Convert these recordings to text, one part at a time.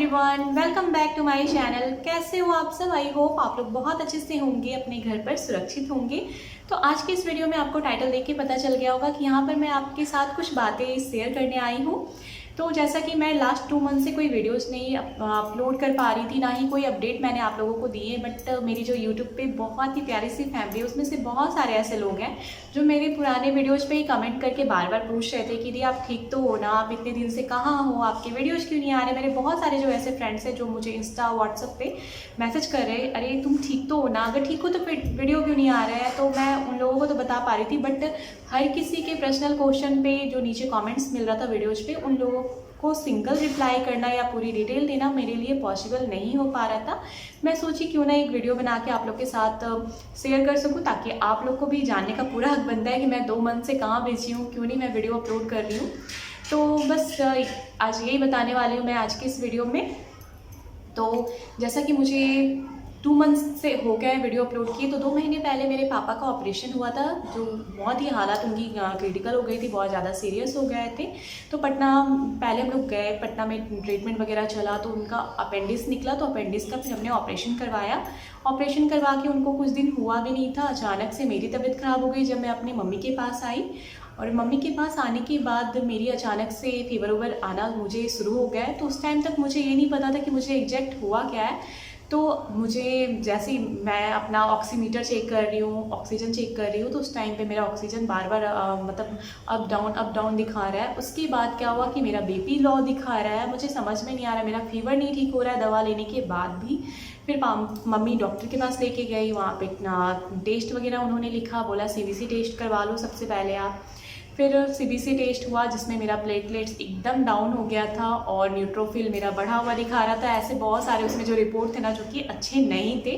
Everyone, welcome back to my channel. कैसे हो आप सब? आई होप आप लोग बहुत अच्छे से होंगे, अपने घर पर सुरक्षित होंगे। तो आज की इस वीडियो में आपको टाइटल देख के पता चल गया होगा कि यहाँ पर मैं आपके साथ कुछ बातें शेयर करने आई हूँ। तो जैसा कि मैं लास्ट 2 मंथ से कोई वीडियोस नहीं अपलोड कर पा रही थी, ना ही कोई अपडेट मैंने आप लोगों को दी है। बट मेरी जो यूट्यूब पे बहुत ही प्यारी सी फैमिली है, उसमें से बहुत सारे ऐसे लोग हैं जो मेरे पुराने वीडियोज़ पे ही कमेंट करके बार बार पूछ रहे थे कि दी आप ठीक तो हो ना, आप इतने दिन से कहाँ हो, आपके वीडियोज़ क्यों नहीं आ रहे। मेरे बहुत सारे जो ऐसे फ्रेंड्स हैं जो मुझे इंस्टा व्हाट्सअप पे मैसेज कर रहे हैं, अरे तुम ठीक तो हो ना, अगर ठीक हो तो फिर वीडियो क्यों नहीं आ रहा है। तो मैं उन लोगों को तो बता पा रही थी, बट हर किसी के पर्सनल क्वेश्चन पे जो नीचे कमेंट्स मिल रहा था वीडियोज़ पे, उन लोगों को सिंगल रिप्लाई करना या पूरी डिटेल देना मेरे लिए पॉसिबल नहीं हो पा रहा था। मैं सोची क्यों ना एक वीडियो बना के आप लोग के साथ शेयर कर सकूं, ताकि आप लोग को भी जानने का पूरा हक बनता है कि मैं 2 मंथ से कहाँ बिजी हूँ, क्यों नहीं मैं वीडियो अपलोड कर रही हूँ। तो बस आज यही बताने वाली हूँ मैं आज की इस वीडियो में। तो जैसा कि मुझे 2 मंथ्स से हो गया है वीडियो अपलोड किए, तो 2 महीने पहले मेरे पापा का ऑपरेशन हुआ था, जो बहुत ही हालात उनकी क्रिटिकल हो गई थी, बहुत ज़्यादा सीरियस हो गए थे। तो पटना पहले हम लोग गए, पटना में ट्रीटमेंट वगैरह चला, तो उनका अपेंडिक्स निकला। तो अपेंडिक्स का फिर हमने ऑपरेशन करवाया। ऑपरेशन करवा के उनको कुछ दिन हुआ भी नहीं था, अचानक से मेरी तबीयत ख़राब हो गई जब मैं अपनी मम्मी के पास आई। और मम्मी के पास आने के बाद मेरी अचानक से फीवर वूवर आना मुझे शुरू हो गया है। तो उस टाइम तक मुझे ये नहीं पता था कि मुझे एग्जैक्ट हुआ क्या है। तो मुझे जैसे ही मैं अपना ऑक्सीमीटर चेक कर रही हूँ, ऑक्सीजन चेक कर रही हूँ, तो उस टाइम पे मेरा ऑक्सीजन बार बार मतलब अप डाउन दिखा रहा है। उसके बाद क्या हुआ कि मेरा बीपी लो दिखा रहा है, मुझे समझ में नहीं आ रहा है, मेरा फीवर नहीं ठीक हो रहा है दवा लेने के बाद भी। फिर मम्मी डॉक्टर के पास लेके गई, वहाँ पे टेस्ट वगैरह उन्होंने लिखा, बोला सीबीसी टेस्ट करवा लो सबसे पहले आप। फिर सीबीसी टेस्ट हुआ, जिसमें मेरा प्लेटलेट्स एकदम डाउन हो गया था और न्यूट्रोफिल मेरा बढ़ा हुआ दिखा रहा था। ऐसे बहुत सारे उसमें जो रिपोर्ट थे ना, जो कि अच्छे नहीं थे।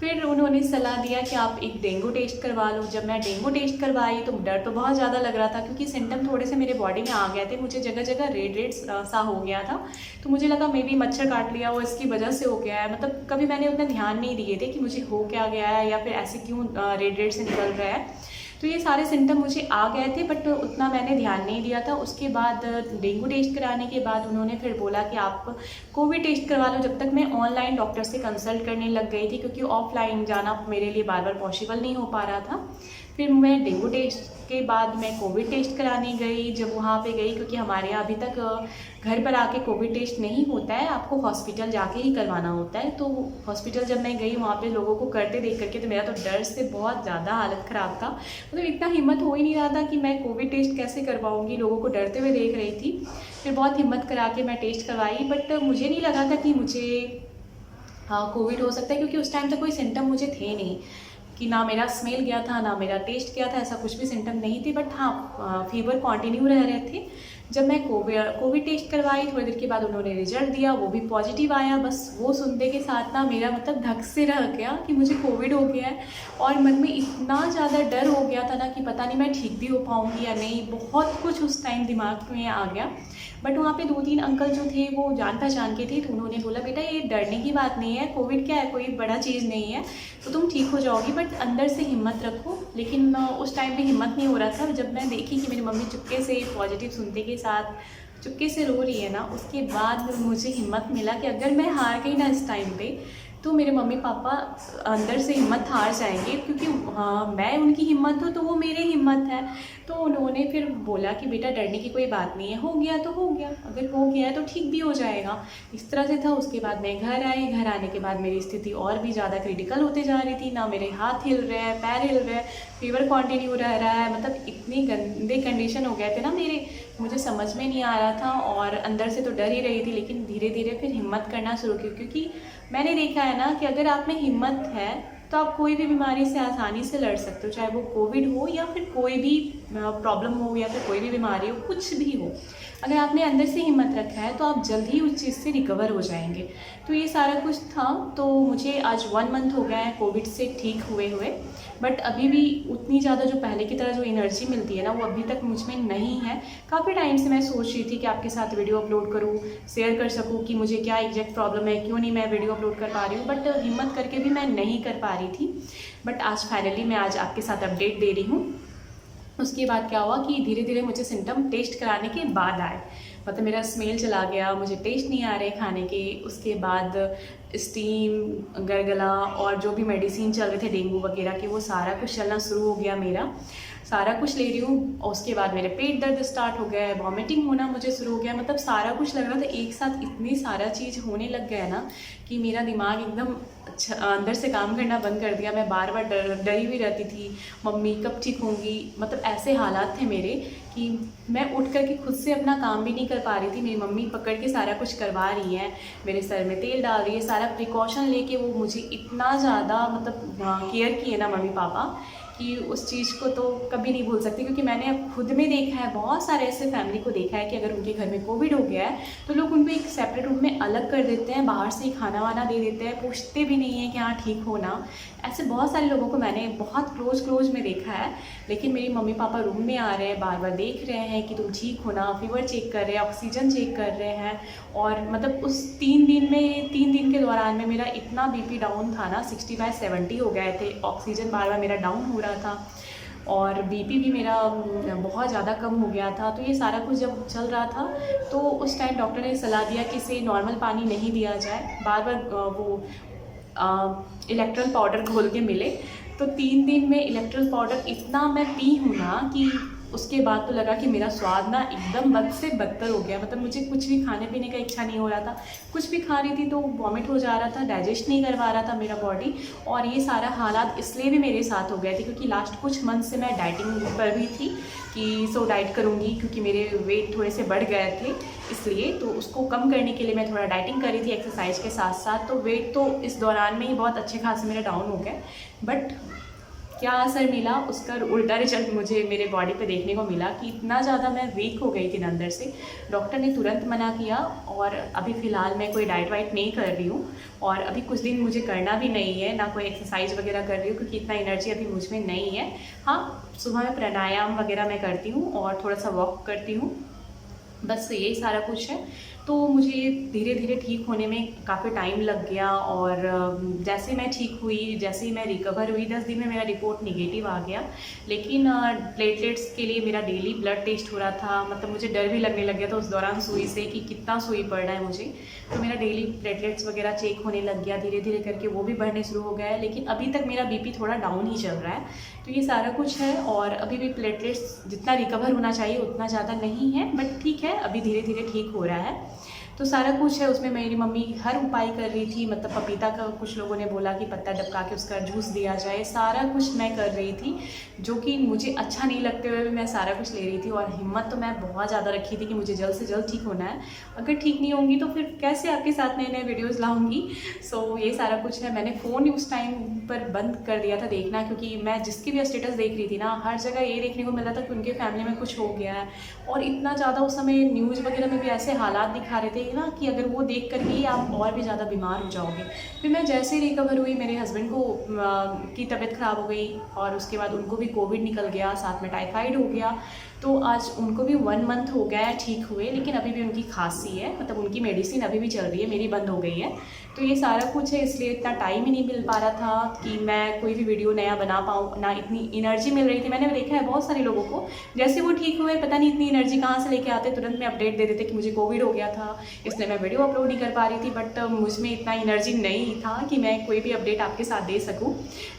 फिर उन्होंने सलाह दिया कि आप एक डेंगू टेस्ट करवा लो। जब मैं डेंगू टेस्ट करवाई तो डर तो बहुत ज़्यादा लग रहा था, क्योंकि सिम्टम थोड़े से मेरे बॉडी में आ गए थे, मुझे जगह जगह रेड रेड सा हो गया था। तो मुझे लगा मे बी मच्छर काट लिया हो, इसकी वजह से हो गया है। मतलब कभी मैंने उतना ध्यान नहीं दिए थे कि मुझे हो क्या गया है, या फिर ऐसे क्यों रेड रेड से निकल रहा है। तो ये सारे सिम्टम मुझे आ गए थे, बट उतना मैंने ध्यान नहीं दिया था। उसके बाद डेंगू टेस्ट कराने के बाद उन्होंने फिर बोला कि आप कोविड टेस्ट करवा लो। जब तक मैं ऑनलाइन डॉक्टर से कंसल्ट करने लग गई थी, क्योंकि ऑफलाइन जाना मेरे लिए बार बार पॉसिबल नहीं हो पा रहा था। फिर मैं डेंगू टेस्ट के बाद मैं कोविड टेस्ट कराने गई। जब वहाँ पे गई, क्योंकि हमारे यहाँ अभी तक घर पर आके कोविड टेस्ट नहीं होता है, आपको हॉस्पिटल जाके ही करवाना होता है। तो हॉस्पिटल जब मैं गई, वहाँ पे लोगों को करते देख करके तो मेरा तो डर से बहुत ज़्यादा हालत ख़राब था। मतलब इतना हिम्मत हो ही नहीं रहा था कि मैं कोविड टेस्ट कैसे करवाऊँगी, लोगों को डरते हुए देख रही थी। फिर बहुत हिम्मत करा के मैं टेस्ट करवाई, बट मुझे नहीं लगा था कि मुझे कोविड हो सकता है, क्योंकि उस टाइम तक कोई सिम्टम मुझे थे नहीं, कि ना मेरा स्मेल गया था, ना मेरा टेस्ट गया था, ऐसा कुछ भी सिम्टम नहीं थे। बट हाँ, फीवर कंटिन्यू रह रहे थे। जब मैं कोविड टेस्ट करवाई, थोड़ी देर के बाद उन्होंने रिजल्ट दिया, वो भी पॉजिटिव आया। बस वो सुनने के साथ ना मेरा मतलब धक से रह गया कि मुझे कोविड हो गया है। और मन में इतना ज़्यादा डर हो गया था ना कि पता नहीं मैं ठीक भी हो पाऊँगी या नहीं। बहुत कुछ उस टाइम दिमाग में आ गया। बट वहाँ पे 2-3 अंकल जो थे वो जान पहचान के थे, तो उन्होंने बोला बेटा ये डरने की बात नहीं है, कोविड क्या है, कोई बड़ा चीज़ नहीं है, तो तुम ठीक हो जाओगी, बट अंदर से हिम्मत रखो। लेकिन उस टाइम पे हिम्मत नहीं हो रहा था। जब मैं देखी कि मेरी मम्मी चुपके से पॉजिटिव सुनते के साथ चुपके से रो रही है ना, उसके बाद मुझे हिम्मत मिला कि अगर मैं हार गई ना इस टाइम पे, तो मेरे मम्मी पापा अंदर से हिम्मत हार जाएंगे, क्योंकि हाँ मैं उनकी हिम्मत हूँ तो वो मेरी हिम्मत है। तो उन्होंने फिर बोला कि बेटा डरने की कोई बात नहीं है, हो गया तो हो गया, अगर हो गया है तो ठीक भी हो जाएगा। इस तरह से था। उसके बाद मैं घर आई। घर आने के बाद मेरी स्थिति और भी ज़्यादा क्रिटिकल होते जा रही थी। ना मेरे हाथ हिल रहे हैं, पैर हिल रहे हैं, फीवर कंटिन्यू रह रहा है। मतलब इतनी गंदे कंडीशन हो गए थे ना मेरे, मुझे समझ में नहीं आ रहा था। और अंदर से तो डर ही रही थी, लेकिन धीरे धीरे फिर हिम्मत करना शुरू की, क्योंकि मैंने देखा है ना कि अगर आप में हिम्मत है तो आप कोई भी बीमारी से आसानी से लड़ सकते हो, चाहे वो कोविड हो या फिर कोई भी प्रॉब्लम हो या फिर कोई भी बीमारी हो, कुछ भी हो। अगर आपने अंदर से हिम्मत रखा है तो आप जल्द ही उस चीज़ से रिकवर हो जाएंगे। तो ये सारा कुछ था। तो मुझे आज 1 मंथ हो गया है कोविड से ठीक हुए, बट अभी भी उतनी ज़्यादा जो पहले की तरह जो एनर्जी मिलती है ना, वो अभी तक मुझ में नहीं है। काफ़ी टाइम से मैं सोच रही थी कि आपके साथ वीडियो अपलोड करूँ, शेयर कर सकूँ कि मुझे क्या एग्जैक्ट प्रॉब्लम है, क्यों नहीं मैं वीडियो अपलोड कर पा रही हूँ, बट हिम्मत करके भी मैं नहीं कर पा रही थी। बट आज फाइनली मैं आज आपके साथ अपडेट दे रही हूँ। उसके बाद क्या हुआ कि धीरे धीरे मुझे सिम्टम टेस्ट कराने के बाद आए। मतलब मेरा स्मेल चला गया, मुझे टेस्ट नहीं आ रहे खाने के। उसके बाद स्टीम, गलगला और जो भी मेडिसिन चल रहे थे डेंगू वगैरह के, वो सारा कुछ चलना शुरू हो गया मेरा। सारा कुछ ले रही हूँ और उसके बाद मेरे पेट दर्द स्टार्ट हो गया है, वॉमिटिंग होना मुझे शुरू हो गया। मतलब सारा कुछ लग रहा था एक साथ, इतनी सारा चीज़ होने लग गया ना कि मेरा दिमाग एकदम अंदर से काम करना बंद कर दिया। मैं बार बार डरी हुई रहती थी, मम्मी कब ठीक होंगी। मतलब ऐसे हालात थे मेरे कि मैं उठ कर के खुद से अपना काम भी नहीं कर पा रही थी। मेरी मम्मी पकड़ के सारा कुछ करवा रही है, मेरे सर में तेल डाल रही है, सारा प्रिकॉशन लेके वो मुझे इतना ज़्यादा मतलब केयर किए ना मम्मी पापा, कि उस चीज़ को तो कभी नहीं भूल सकती। क्योंकि मैंने अब खुद में देखा है, बहुत सारे ऐसे फैमिली को देखा है कि अगर उनके घर में कोविड हो गया है तो लोग उनको एक सेपरेट रूम में अलग कर देते हैं, बाहर से ही खाना वाना दे देते हैं, पूछते भी नहीं है कि हाँ ठीक हो ना। ऐसे बहुत सारे लोगों को मैंने बहुत क्लोज में देखा है। लेकिन मेरी मम्मी पापा रूम में आ रहे हैं, बार बार देख रहे हैं कि तुम ठीक हो ना, फीवर चेक कर रहे हैं, ऑक्सीजन चेक कर रहे हैं। और मतलब उस 3 दिन के दौरान में मेरा इतना बीपी डाउन था ना, 60/70 हो गए थे। ऑक्सीजन बार बार मेरा डाउन हो रहा था और बीपी भी मेरा बहुत ज़्यादा कम हो गया था। तो ये सारा कुछ जब चल रहा था तो उस टाइम डॉक्टर ने सलाह दिया कि इसे नॉर्मल पानी नहीं दिया जाए, बार बार वो इलेक्ट्रॉल पाउडर घोल के मिले। तो 3 दिन में इलेक्ट्रॉल पाउडर इतना मैं पी हूँ ना कि उसके बाद तो लगा कि मेरा स्वाद ना एकदम बद से बदतर हो गया। मतलब मुझे कुछ भी खाने पीने का इच्छा नहीं हो रहा था, कुछ भी खा रही थी तो वॉमिट हो जा रहा था, डाइजेस्ट नहीं करवा रहा था मेरा बॉडी। और ये सारा हालात इसलिए भी मेरे साथ हो गए थे क्योंकि लास्ट कुछ मंथ से मैं डाइटिंग पर भी थी कि डाइट करूँगी, क्योंकि मेरे वेट थोड़े से बढ़ गए थे इसलिए। तो उसको कम करने के लिए मैं थोड़ा डाइटिंग कर रही थी एक्सरसाइज के साथ साथ। तो वेट तो इस दौरान में ही बहुत अच्छे खासे मेरा डाउन हो गया। बट क्या असर मिला, उसका उल्टा रिजल्ट मुझे मेरे बॉडी पे देखने को मिला कि इतना ज़्यादा मैं वीक हो गई थी अंदर से। डॉक्टर ने तुरंत मना किया और अभी फ़िलहाल मैं कोई डाइट वाइट नहीं कर रही हूँ और अभी कुछ दिन मुझे करना भी नहीं है, ना कोई एक्सरसाइज वगैरह कर रही हूँ क्योंकि इतना एनर्जी अभी मुझ में नहीं है। हाँ, सुबह में प्राणायाम वगैरह मैं करती हूँ और थोड़ा सा वॉक करती हूँ, बस यही सारा कुछ है। तो मुझे धीरे धीरे ठीक होने में काफ़ी टाइम लग गया और जैसे मैं ठीक हुई, जैसे ही मैं रिकवर हुई, 10 दिन में मेरा रिपोर्ट निगेटिव आ गया। लेकिन प्लेटलेट्स के लिए मेरा डेली ब्लड टेस्ट हो रहा था। मतलब मुझे डर भी लगने लग गया था उस दौरान सुई से कि कितना सुई पड़ रहा है मुझे। तो मेरा डेली प्लेटलेट्स वगैरह चेक होने लग गया, धीरे धीरे करके वो भी बढ़ने शुरू हो गया है। लेकिन अभी तक मेरा बीपी थोड़ा डाउन ही चल रहा है। तो ये सारा कुछ है और अभी भी प्लेटलेट्स जितना रिकवर होना चाहिए उतना ज़्यादा नहीं है, बट ठीक है, अभी धीरे धीरे ठीक हो रहा है। तो सारा कुछ है। उसमें मेरी मम्मी हर उपाय कर रही थी। मतलब पपीता का कुछ लोगों ने बोला कि पत्ता डबका के उसका जूस दिया जाए, सारा कुछ मैं कर रही थी, जो कि मुझे अच्छा नहीं लगते हुए भी मैं सारा कुछ ले रही थी। और हिम्मत तो मैं बहुत ज़्यादा रखी थी कि मुझे जल्द से जल्द ठीक होना है। अगर ठीक नहीं होंगी तो फिर कैसे आपके साथ नए नए वीडियोज़ लाऊंगी। सो ये सारा कुछ है। मैंने फ़ोन उस टाइम पर बंद कर दिया था देखना, क्योंकि मैं जिसकी भी स्टेटस देख रही थी ना, हर जगह ये देखने को मिल रहा था कि उनके फैमिली में कुछ हो गया है। और इतना ज़्यादा उस समय न्यूज़ वगैरह में भी ऐसे हालात दिखा रहे थे ना कि अगर वो देख कर ही आप और भी ज़्यादा बीमार हो जाओगे। फिर मैं जैसे ही रिकवर हुई, मेरे हस्बैंड को की तबीयत ख़राब हो गई और उसके बाद उनको भी कोविड निकल गया, साथ में टाइफाइड हो गया। तो आज उनको भी 1 मंथ हो गया है ठीक हुए, लेकिन अभी भी उनकी खांसी है। मतलब उनकी मेडिसिन अभी भी चल रही है, मेरी बंद हो गई है। तो ये सारा कुछ है, इसलिए इतना टाइम ही नहीं मिल पा रहा था कि मैं कोई भी वीडियो नया बना पाऊँ, ना इतनी एनर्जी मिल रही थी। मैंने देखा है बहुत सारे लोगों को, जैसे वो ठीक हुए पता नहीं इतनी एनर्जी कहाँ से लेके आते, तुरंत में अपडेट दे देते कि मुझे कोविड हो गया था, इसलिए मैं वीडियो अपलोड नहीं कर पा रही थी। बट मुझ में इतना एनर्जी नहीं था कि मैं कोई भी अपडेट आपके साथ दे सकूँ।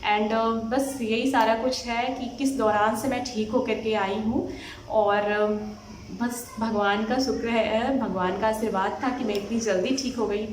एंड बस यही सारा कुछ है कि किस दौरान से मैं ठीक होकर के आई हूँ। और बस भगवान का शुक्र है, भगवान का आशीर्वाद था कि मैं इतनी जल्दी ठीक हो गई।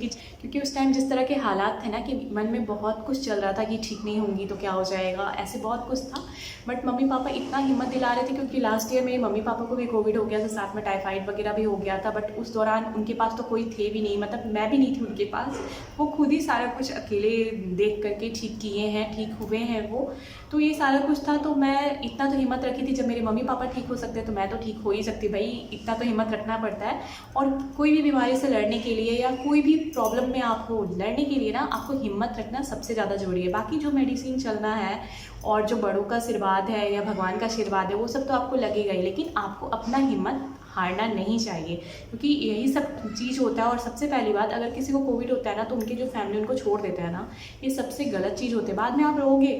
क्योंकि उस टाइम जिस तरह के हालात थे ना कि मन में बहुत कुछ चल रहा था कि ठीक नहीं होंगी तो क्या हो जाएगा, ऐसे बहुत कुछ था। बट मम्मी पापा इतना हिम्मत दिला रहे थे, क्योंकि लास्ट ईयर मेरे मम्मी पापा को भी कोविड हो गया था, साथ में टाइफाइड वगैरह भी हो गया था। बट उस दौरान उनके पास तो कोई थे भी नहीं, मतलब मैं भी नहीं थी उनके पास। वो खुद ही सारा कुछ अकेले देख करके ठीक किए हैं, ठीक हुए हैं वो। तो ये सारा कुछ था। तो मैं इतना तो हिम्मत रखी थी, जब मेरे मम्मी पापा ठीक हो सकते तो मैं तो ठीक हो ही सकती। भाई इतना तो हिम्मत रखना पड़ता है। और कोई भी बीमारी से लड़ने के लिए या कोई भी प्रॉब्लम में आपको लड़ने के लिए ना, आपको हिम्मत रखना सबसे ज़्यादा ज़रूरी है। बाकी जो मेडिसिन चलना है और जो बड़ों का आशीर्वाद है या भगवान का आशीर्वाद है, वो सब तो आपको लगेगा ही। लेकिन आपको अपना हिम्मत हारना नहीं चाहिए, क्योंकि यही सब चीज़ होता है। और सबसे पहली बात, अगर किसी को कोविड होता है ना, तो उनकी जो फैमिली उनको छोड़ देता है ना, ये सबसे गलत चीज़ होती है। बाद में आप रोगे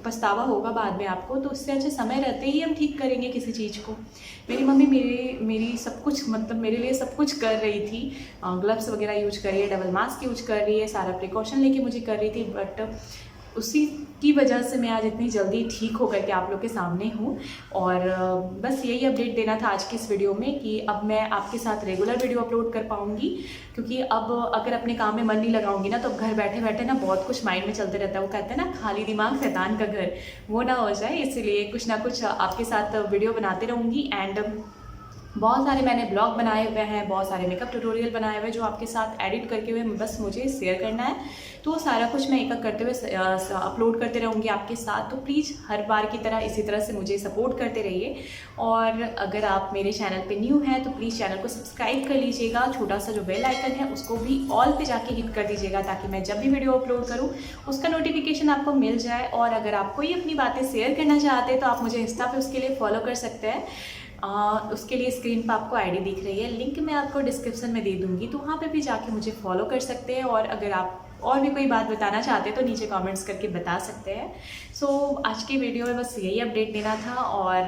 पछतावा होगा बाद में आपको, तो उससे अच्छा समय रहते ही हम ठीक करेंगे किसी चीज़ को। मेरी मम्मी मेरी सब कुछ मतलब मेरे लिए सब कुछ कर रही थी, ग्लव्स वगैरह यूज कर रही है, डबल मास्क यूज कर रही है, सारा प्रिकॉशन लेके मुझे कर रही थी, बट उसी की वजह से मैं आज इतनी जल्दी ठीक हो करके आप लोग के सामने हूँ। और बस यही अपडेट देना था आज की इस वीडियो में कि अब मैं आपके साथ रेगुलर वीडियो अपलोड कर पाऊँगी, क्योंकि अब अगर अपने काम में मन नहीं लगाऊंगी ना तो अब घर बैठे बैठे ना बहुत कुछ माइंड में चलते रहता है। वो कहते हैं ना खाली दिमाग शैतान का घर, वो ना हो जाए, इसीलिए कुछ ना कुछ आपके साथ वीडियो बनाते रहूँगी। एंड बहुत सारे मैंने ब्लॉग बनाए हुए हैं, बहुत सारे मेकअप ट्यूटोरियल बनाए हुए हैं जो आपके साथ एडिट करके हुए बस मुझे शेयर करना है। तो सारा कुछ मैं एक एक करते हुए अपलोड करते रहूँगी आपके साथ। तो प्लीज़ हर बार की तरह इसी तरह से मुझे सपोर्ट करते रहिए। और अगर आप मेरे चैनल पे न्यू हैं तो प्लीज़ चैनल को सब्सक्राइब कर लीजिएगा, छोटा सा जो बेल आइकन है उसको भी ऑल पे जाके हिट कर दीजिएगा, ताकि मैं जब भी वीडियो अपलोड करूँ उसका नोटिफिकेशन आपको मिल जाए। और अगर आप कोई अपनी बातें शेयर करना चाहते हैं तो आप मुझे इंस्टा पे उसके लिए फॉलो कर सकते हैं। उसके लिए स्क्रीन पर आपको आईडी दिख रही है, लिंक मैं आपको डिस्क्रिप्शन में दे दूँगी, तो वहाँ पे भी जाके मुझे फॉलो कर सकते हैं। और अगर आप और भी कोई बात बताना चाहते हैं तो नीचे कमेंट्स करके बता सकते हैं। सो आज की वीडियो में बस यही अपडेट देना था, और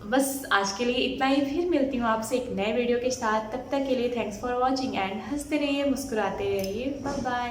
बस आज के लिए इतना ही। फिर मिलती हूँ आपसे एक नए वीडियो के साथ, तब तक के लिए थैंक्स फॉर वॉचिंग एंड हंसते रहिए, मुस्कुराते रहिए, बाय बाय।